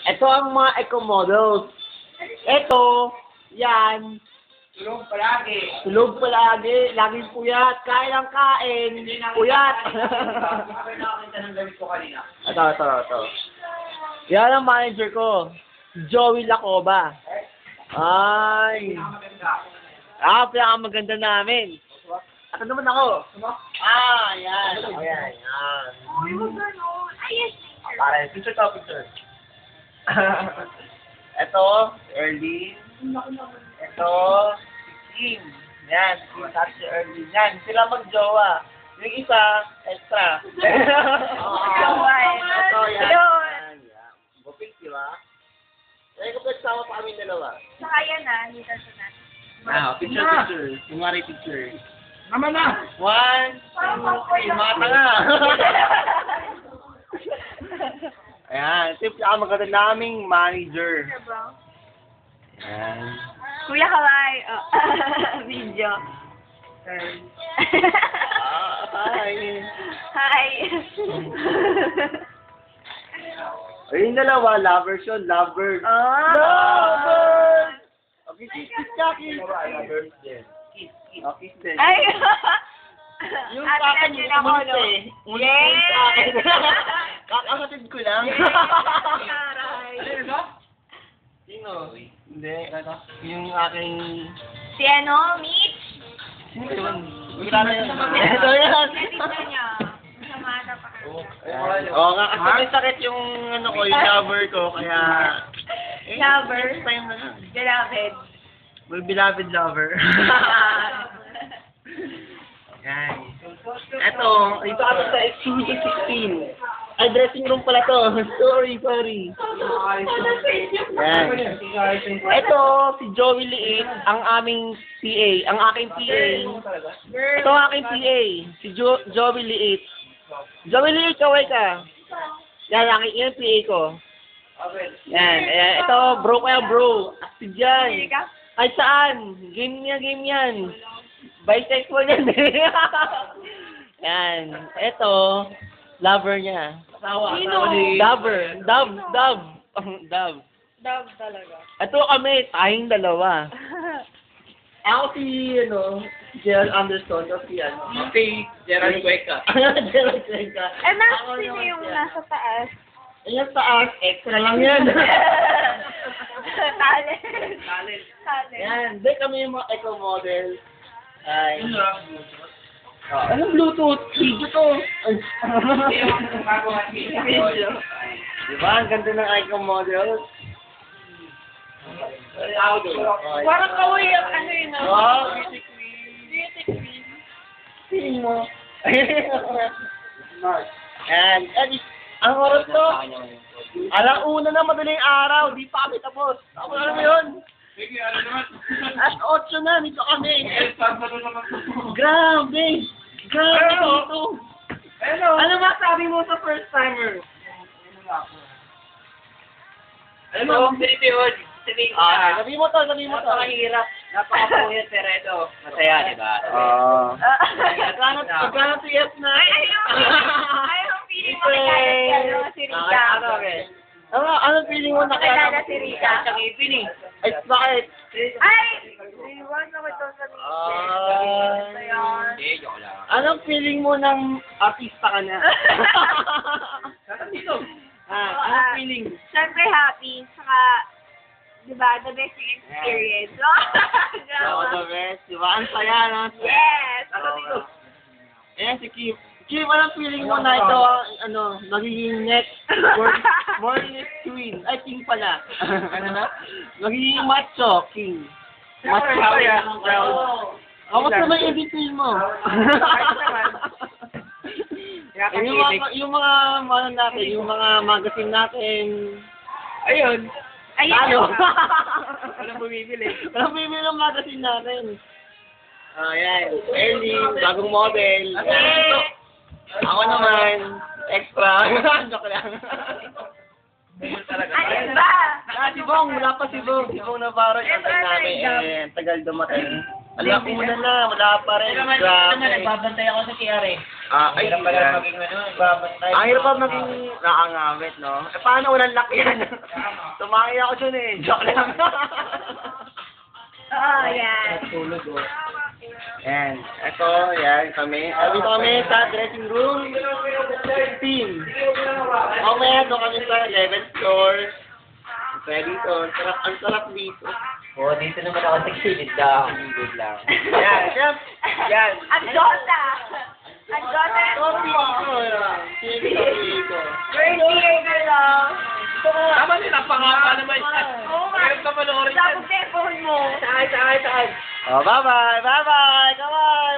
Ito ang mga eco models. Ito, yan. Tulog palagi. Tulog palagi, laging puyat, kain ang kain, puyat. Bakit nakakita ng gamit ko kanina? Ito. Yan ang manager ko, si Joey Lacoba. Ay. Pinakamaganda namin. At naman ako. Yan. Ayan. Para picture. Ito, Erlyn. Ito, si Kim. Yan, si Erlyn. Yan, sila mag-jowa. Yung isa, extra. Ito, yan. Bupil, di ba? Kaya ko pagsama pa kami dalawa. Saka yan hindi na siya natin. Picture. Kumari picture. Naman na! 1, 2, 3, mata nga. Ayan, ito yung pinakamaganda naming manager. Ayan. Kuya Kawai. Video. Hi. Hi. Ayun dalawa, lovers yun, lovebird. Lovers! Okay, kiss ka, kiss. Kiss. Kiss din. Ay! Yung sa akin, yung umunit eh. Umunit sa akin. Kakasatid ko lang. Sino? Hindi. Yung aking... Si Mitch? Sino yun? Wala na yun. Ito yan. Nakita niya. Masama na pa. Oo nga, kasi may sakit yung yung lover ko, kaya... Lover? Next time na lang. Beloved. My beloved lover. Yan. Eto, dito kami sa Exhibit 16. Ay, dressing room pala to. Sorry. Yan. Eto, si Joey Liit, ang aming PA. Ang aking PA. Ito ang aking PA. Si Joey Liit. Joey Liit, kaway ka. Yan, yung PA ko. Yan. Ito, bro kaya bro. Active yan. Ay, saan? Game yan. Bisexual yan. Yan. Ito, lover niya. Lover. Dove. Dove talaga. Ito kami, tayong dalawa. Ako si, Gerald Anderson. O si, Si Gerald Cueca. Gerald Cueca. Sino yung nasa taas? Ayan taas, extra lang yan. Talent. Yan, di kami yung mga eco model. Ay. Anong Bluetooth? Video to. Diba? Ang ganda ng eco model. Parang kaway ang yun. Wow, beauty queen. Feeling mo. Yan. Ang oras to. Alauna na madaling araw. Di pa kami tapos. Alam mo yun? Sige, ano naman? At 8 na, dito kami. Sabado naman ito. Grabe dito. Hello. Ano ba sabi mo sa first timer? Hello, Pilipin. Sabi mo to. Napakahirap. Napakapuyat, pero ito, masaya, di ba? Magkano TF na? Ayaw feeling mo kilala si Rika. Anong feeling mo Kilala si Rika. Sa ipin eh. Ay, bakit? Ay! Iwan ako ito sa Hindi, joke lang. Anong feeling mo ng artista ka na? Dito. Anong feeling? Siyempre happy. Saka, di ba, the best experience. The best, di ba? Ang saya, no? Yes! Ayan si Kim. Kim, anong feeling mo na ito, magiging next morning queen? Ay, king pala. Ano na? Magiging macho, king. Macho pa yan. Kamusta naman yung between mo? Yung mga natin, yung mga magazine natin. Ayun. Ano? Walang bumibili. Walang bumibili ng magazine natin. Ayan. Ellie, bagong model. Ako naman, extra. Joke lang. Ano ba? Si Bong, wala pa si Bong. Si Bong Navarro, yung antay namin. Tagal dumating. Alauna na, wala pa rin. Grabe. nagbabantay ako sa TR eh. Ay, Hirap pala yan. maging nagbabantay. Ang hirap pa maging nakangawit, no? Eh, paano walang lock yan? Tumangi ako dyan eh. Joke lang. Oo, yan. Tulog oh. Yan. Ito, yan kami. Dito kami sa dressing room 16. Mamaya doon kami sa 11th floor. Kaya dito, ang sarap dito. Oh, dito naman ako sa kilid lang. Good lang. Yan, yan. Yan. Ang Dota! Ang Dota! Coffee dito. Coffee dito. First year ka lang. Tama din, napangapa naman yan. Oo nga. Meron ka panoorin yan. Sabog telephone mo. Saan? Oh, bye-bye. Bye-bye. Bye-bye.